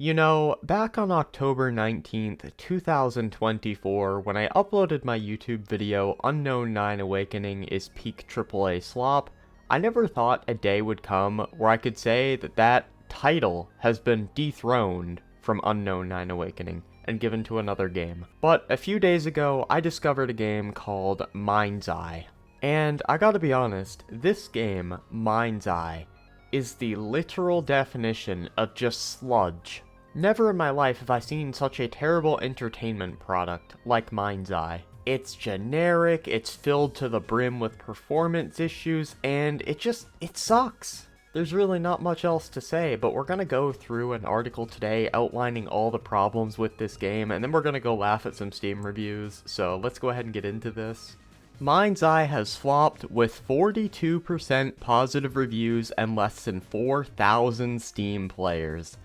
You know, back on October 19th, 2024, when I uploaded my YouTube video, Unknown 9 Awakening is peak AAA slop, I never thought a day would come where I could say that that title has been dethroned from Unknown 9 Awakening and given to another game. But a few days ago, I discovered a game called Mindseye. And I gotta be honest, this game, Mindseye, is the literal definition of just sludge. Never in my life have I seen such a terrible entertainment product like Mindseye. It's generic, it's filled to the brim with performance issues, and it sucks. There's really not much else to say, but we're gonna go through an article today outlining all the problems with this game, and then we're gonna go laugh at some Steam reviews, so let's go ahead and get into this. Mindseye has flopped with 42% positive reviews and less than 4,000 Steam players.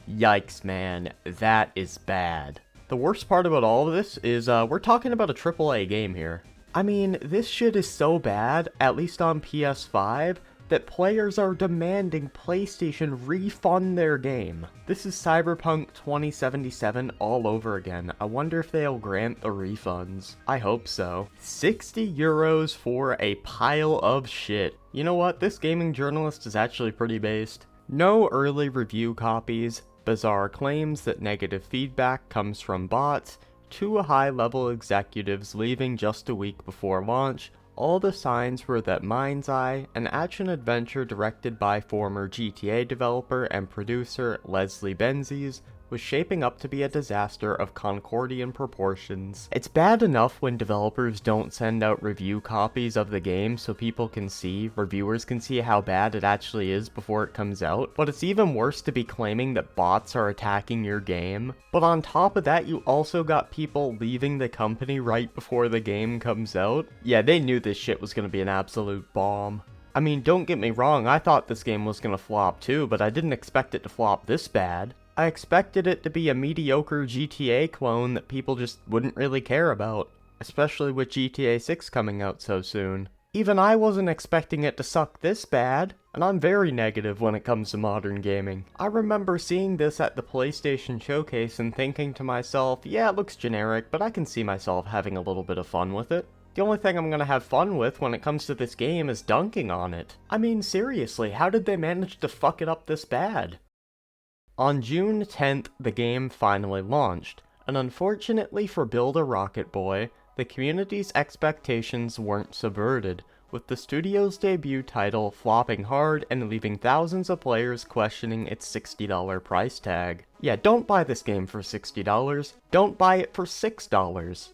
Yikes, man, that is bad. The worst part about all of this is we're talking about a AAA game here. I mean, this shit is so bad, at least on PS5, that players are demanding PlayStation refund their game. This is Cyberpunk 2077 all over again. I wonder if they'll grant the refunds. I hope so. 60 euros for a pile of shit. You know what? This gaming journalist is actually pretty based. No early review copies, bizarre claims that negative feedback comes from bots, 2 high-level executives leaving just a week before launch. All the signs were that Mindseye, an action-adventure directed by former GTA developer and producer Leslie Benzies, was shaping up to be a disaster of Concordian proportions. It's bad enough when developers don't send out review copies of the game so reviewers can see how bad it actually is before it comes out, but it's even worse to be claiming that bots are attacking your game. But on top of that, you also got people leaving the company right before the game comes out. Yeah, they knew this shit was gonna be an absolute bomb. I mean, don't get me wrong, I thought this game was gonna flop too, but I didn't expect it to flop this bad. I expected it to be a mediocre GTA clone that people just wouldn't really care about, especially with GTA 6 coming out so soon. Even I wasn't expecting it to suck this bad, and I'm very negative when it comes to modern gaming. I remember seeing this at the PlayStation Showcase and thinking to myself, yeah, it looks generic, but I can see myself having a little bit of fun with it. The only thing I'm gonna have fun with when it comes to this game is dunking on it. I mean, seriously, how did they manage to fuck it up this bad? On June 10th, the game finally launched, and unfortunately for Build a Rocket Boy, the community's expectations weren't subverted, with the studio's debut title flopping hard and leaving thousands of players questioning its $60 price tag. Yeah, don't buy this game for $60, don't buy it for $6.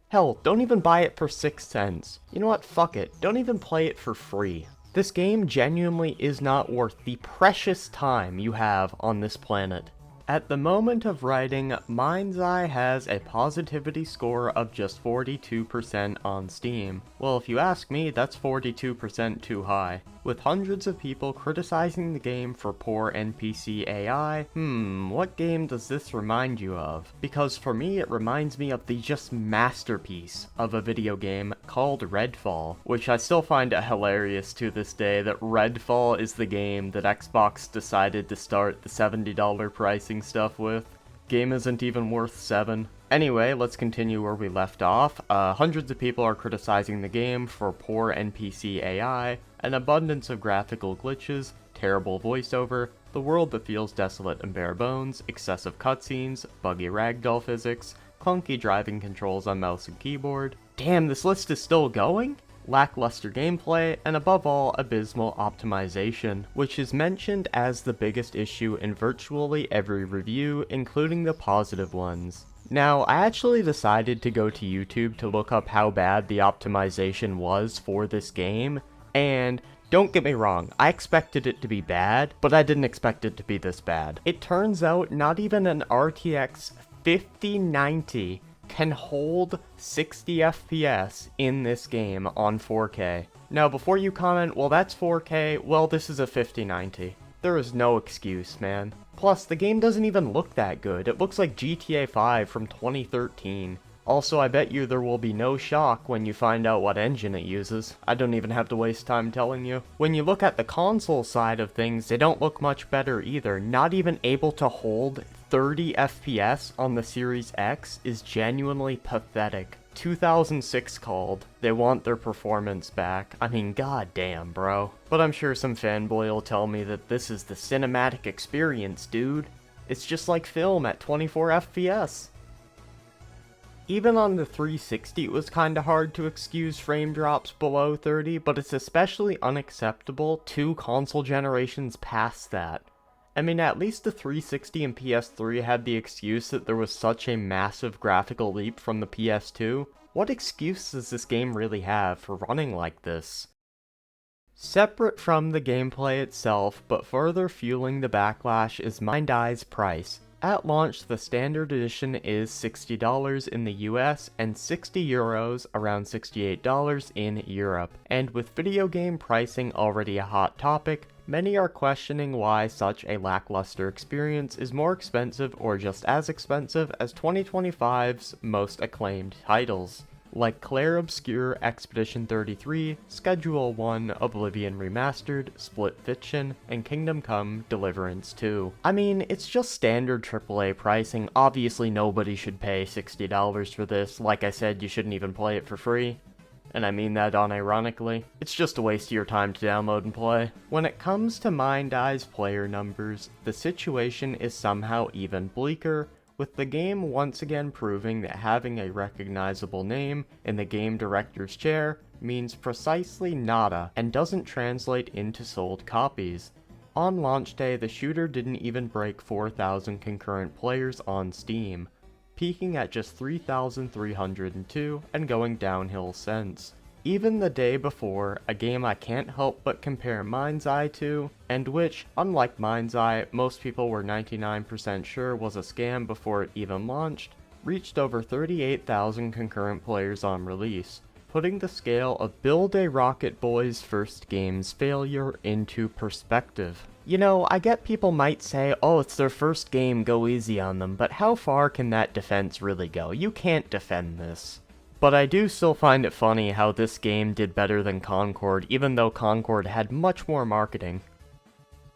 Hell, don't even buy it for 6 cents. You know what, fuck it, don't even play it for free. This game genuinely is not worth the precious time you have on this planet. At the moment of writing, Mindseye has a positivity score of just 42% on Steam. Well, if you ask me, that's 42% too high. With hundreds of people criticizing the game for poor NPC AI, what game does this remind you of? Because for me, it reminds me of the just masterpiece of a video game called Redfall, which I still find it hilarious to this day that Redfall is the game that Xbox decided to start the $70 pricing stuff with. Game isn't even worth $7. Anyway, let's continue where we left off. Hundreds of people are criticizing the game for poor NPC AI, an abundance of graphical glitches, terrible voiceover, the world that feels desolate and bare bones, excessive cutscenes, buggy ragdoll physics, clunky driving controls on mouse and keyboard. Damn, this list is still going? Lackluster gameplay, and above all, abysmal optimization, which is mentioned as the biggest issue in virtually every review, including the positive ones. Now, I actually decided to go to YouTube to look up how bad the optimization was for this game, and don't get me wrong, I expected it to be bad, but I didn't expect it to be this bad. It turns out not even an RTX 5090 can hold 60 FPS in this game on 4K. Now, before you comment, well, that's 4K, well, this is a 5090. There is no excuse, man. Plus, the game doesn't even look that good. It looks like GTA 5 from 2013. Also, I bet you there will be no shock when you find out what engine it uses. I don't even have to waste time telling you. When you look at the console side of things, they don't look much better either. Not even able to hold 30 FPS on the Series X is genuinely pathetic. 2006 called. They want their performance back. I mean, goddamn, bro. But I'm sure some fanboy will tell me that this is the cinematic experience, dude. It's just like film at 24 FPS. Even on the 360 it was kinda hard to excuse frame drops below 30, but it's especially unacceptable 2 console generations past that. I mean, at least the 360 and PS3 had the excuse that there was such a massive graphical leap from the PS2. What excuse does this game really have for running like this? Separate from the gameplay itself, but further fueling the backlash, is Mindseye's price. At launch, the standard edition is $60 in the US and €60, around $68 in Europe. And with video game pricing already a hot topic, many are questioning why such a lackluster experience is more expensive or just as expensive as 2025's most acclaimed titles, like Clair Obscur Expedition 33, Schedule 1, Oblivion Remastered, Split Fiction, and Kingdom Come Deliverance 2. I mean, it's just standard AAA pricing. Obviously nobody should pay $60 for this. Like I said, you shouldn't even play it for free. And I mean that unironically. It's just a waste of your time to download and play. When it comes to Mindseye's player numbers, the situation is somehow even bleaker, with the game once again proving that having a recognizable name in the game director's chair means precisely nada and doesn't translate into sold copies. On launch day, the shooter didn't even break 4,000 concurrent players on Steam, peaking at just 3,302 and going downhill since. Even the day before, a game I can't help but compare Mindseye to, and which, unlike Mindseye, most people were 99% sure was a scam before it even launched, reached over 38,000 concurrent players on release, putting the scale of Build a Rocket Boy's first game's failure into perspective. You know, I get people might say, oh, it's their first game, go easy on them, but how far can that defense really go? You can't defend this. But I do still find it funny how this game did better than Concord, even though Concord had much more marketing.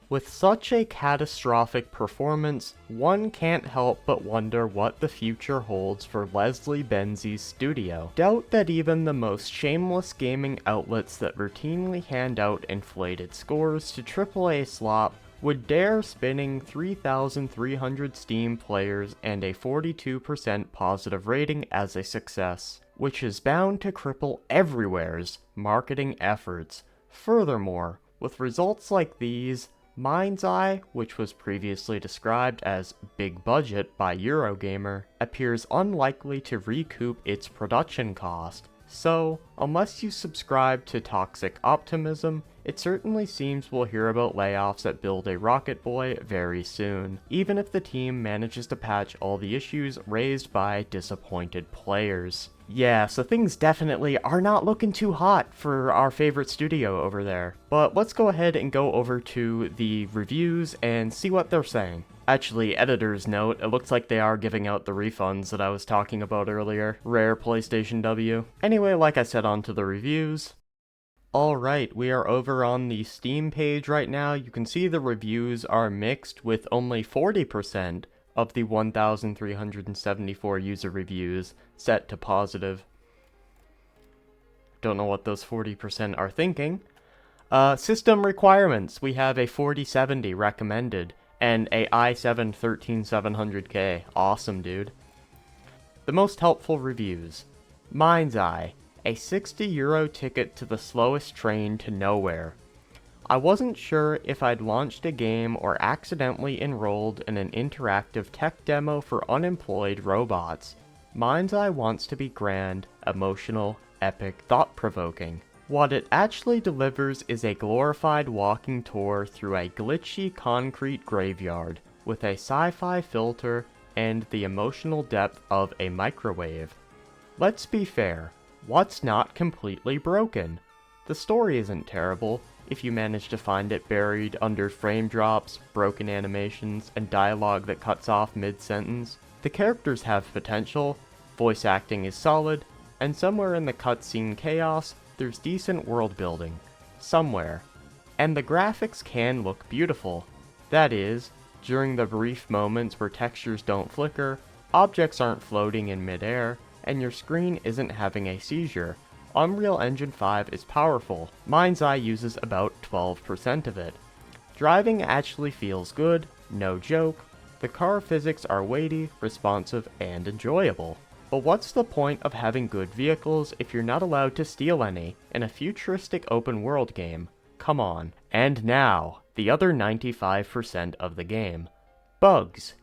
With such a catastrophic performance, one can't help but wonder what the future holds for Leslie Benzie's studio. Doubt that even the most shameless gaming outlets that routinely hand out inflated scores to AAA slop would dare spinning 3,300 Steam players and a 42% positive rating as a success, which is bound to cripple everywhere's marketing efforts. Furthermore, with results like these, Mindseye, which was previously described as big budget by Eurogamer, appears unlikely to recoup its production cost. So, unless you subscribe to toxic optimism, it certainly seems we'll hear about layoffs at Build a Rocket Boy very soon, even if the team manages to patch all the issues raised by disappointed players. Yeah, so things definitely are not looking too hot for our favorite studio over there. But let's go ahead and go over to the reviews and see what they're saying. Actually, editor's note, it looks like they are giving out the refunds that I was talking about earlier. Rare PlayStation W. Anyway, like I said, on to the reviews. Alright, we are over on the Steam page right now. You can see the reviews are mixed, with only 40% of the 1,374 user reviews set to positive. Don't know what those 40% are thinking. System requirements. We have a 4070 recommended and a i7 13700K. Awesome, dude. The most helpful reviews. Mindseye. A €60 ticket to the slowest train to nowhere. I wasn't sure if I'd launched a game or accidentally enrolled in an interactive tech demo for unemployed robots. Mindseye wants to be grand, emotional, epic, thought-provoking. What it actually delivers is a glorified walking tour through a glitchy concrete graveyard, with a sci-fi filter and the emotional depth of a microwave. Let's be fair, what's not completely broken? The story isn't terrible, if you manage to find it buried under frame drops, broken animations, and dialogue that cuts off mid-sentence. The characters have potential, voice acting is solid, and somewhere in the cutscene chaos, there's decent world building. Somewhere. And the graphics can look beautiful. That is, During the brief moments where textures don't flicker, objects aren't floating in midair, and your screen isn't having a seizure, Unreal Engine 5 is powerful. Mindseye uses about 12% of it. Driving actually feels good, no joke. The car physics are weighty, responsive, and enjoyable. But what's the point of having good vehicles if you're not allowed to steal any in a futuristic open world game? Come on. And now, the other 95% of the game. Bugs.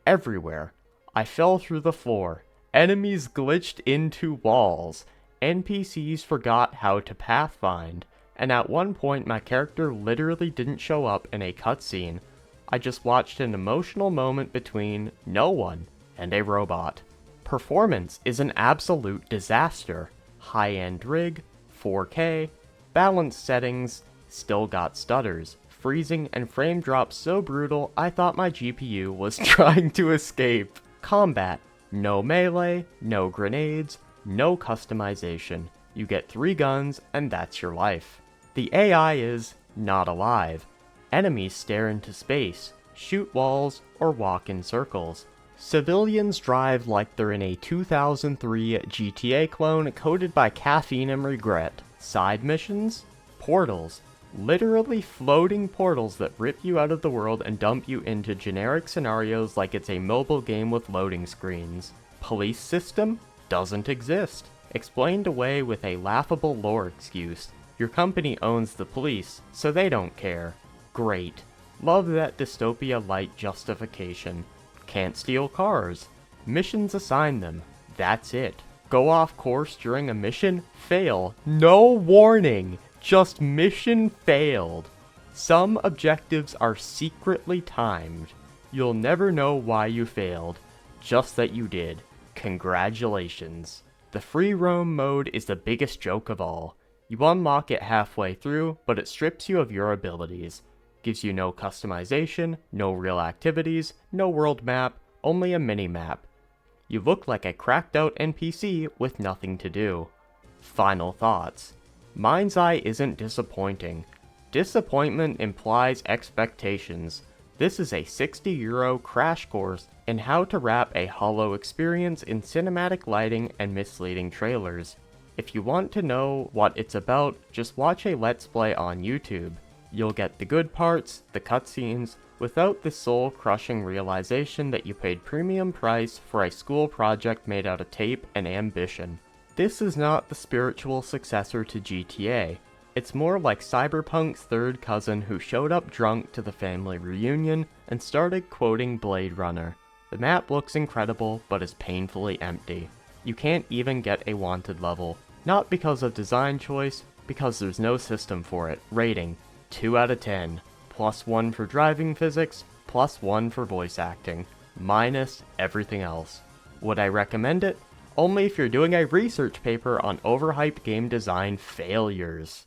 Everywhere. I fell through the floor. Enemies glitched into walls. NPCs forgot how to pathfind. And at one point my character literally didn't show up in a cutscene. I just watched an emotional moment between no one and a robot. Performance is an absolute disaster. High-end rig, 4K, balanced settings, still got stutters, freezing and frame drops so brutal I thought my GPU was trying to escape. Combat, no melee, no grenades, no customization. You get 3 guns and that's your life. The AI is not alive. Enemies stare into space, shoot walls, or walk in circles. Civilians drive like they're in a 2003 GTA clone coded by caffeine and regret. Side missions? Portals. Literally floating portals that rip you out of the world and dump you into generic scenarios like it's a mobile game with loading screens. Police system? Doesn't exist. Explained away with a laughable lore excuse. Your company owns the police, so they don't care. Great. Love that dystopia-light justification. Can't steal cars. Missions assign them. That's it. Go off course during a mission? Fail. No warning. Just mission failed. Some objectives are secretly timed. You'll never know why you failed. Just that you did. Congratulations. The free roam mode is the biggest joke of all. You unlock it halfway through, but it strips you of your abilities. Gives you no customization, no real activities, no world map, only a mini-map. You look like a cracked out NPC with nothing to do. Final thoughts. Mindseye isn't disappointing. Disappointment implies expectations. This is a €60 crash course in how to wrap a hollow experience in cinematic lighting and misleading trailers. If you want to know what it's about, just watch a Let's Play on YouTube. You'll get the good parts, the cutscenes, without the soul-crushing realization that you paid premium price for a school project made out of tape and ambition. This is not the spiritual successor to GTA. It's more like Cyberpunk's third cousin who showed up drunk to the family reunion and started quoting Blade Runner. The map looks incredible, but is painfully empty. You can't even get a wanted level. Not because of design choice, because there's no system for it. Rating, 2 out of 10. +1 for driving physics, +1 for voice acting. Minus everything else. Would I recommend it? Only if you're doing a research paper on overhyped game design failures.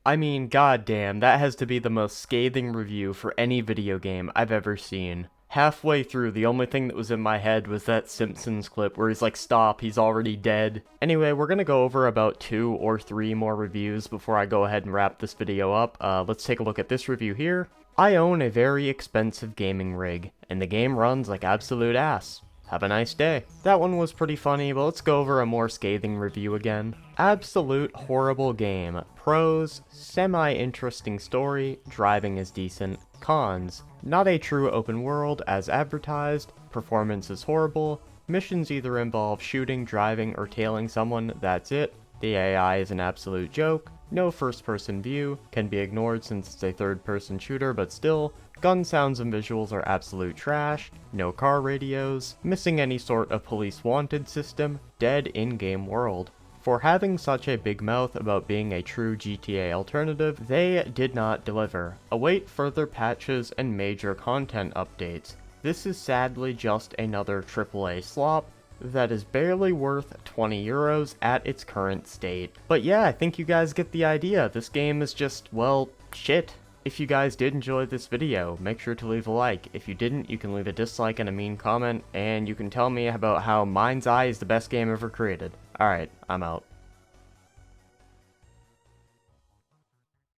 I mean, goddamn, that has to be the most scathing review for any video game I've ever seen. Halfway through, the only thing that was in my head was that Simpsons clip where he's like, stop, he's already dead. Anyway, we're gonna go over about 2 or 3 more reviews before I go ahead and wrap this video up. Let's take a look at this review here. I own a very expensive gaming rig, and the game runs like absolute ass. Have a nice day. That one was pretty funny, but let's go over a more scathing review again. Absolute horrible game. Pros, semi-interesting story, driving is decent. Cons, not a true open world as advertised, performance is horrible, missions either involve shooting, driving, or tailing someone, that's it. The AI is an absolute joke. No first-person view, can be ignored since it's a third-person shooter, but still. Gun sounds and visuals are absolute trash, no car radios, missing any sort of police wanted system, dead in-game world. For having such a big mouth about being a true GTA alternative, they did not deliver. Await further patches and major content updates. This is sadly just another AAA slop that is barely worth €20 at its current state. But yeah, I think you guys get the idea. This game is just, well, shit. If you guys did enjoy this video, make sure to leave a like. If you didn't, you can leave a dislike and a mean comment, and you can tell me about how Mindseye is the best game ever created. Alright, I'm out.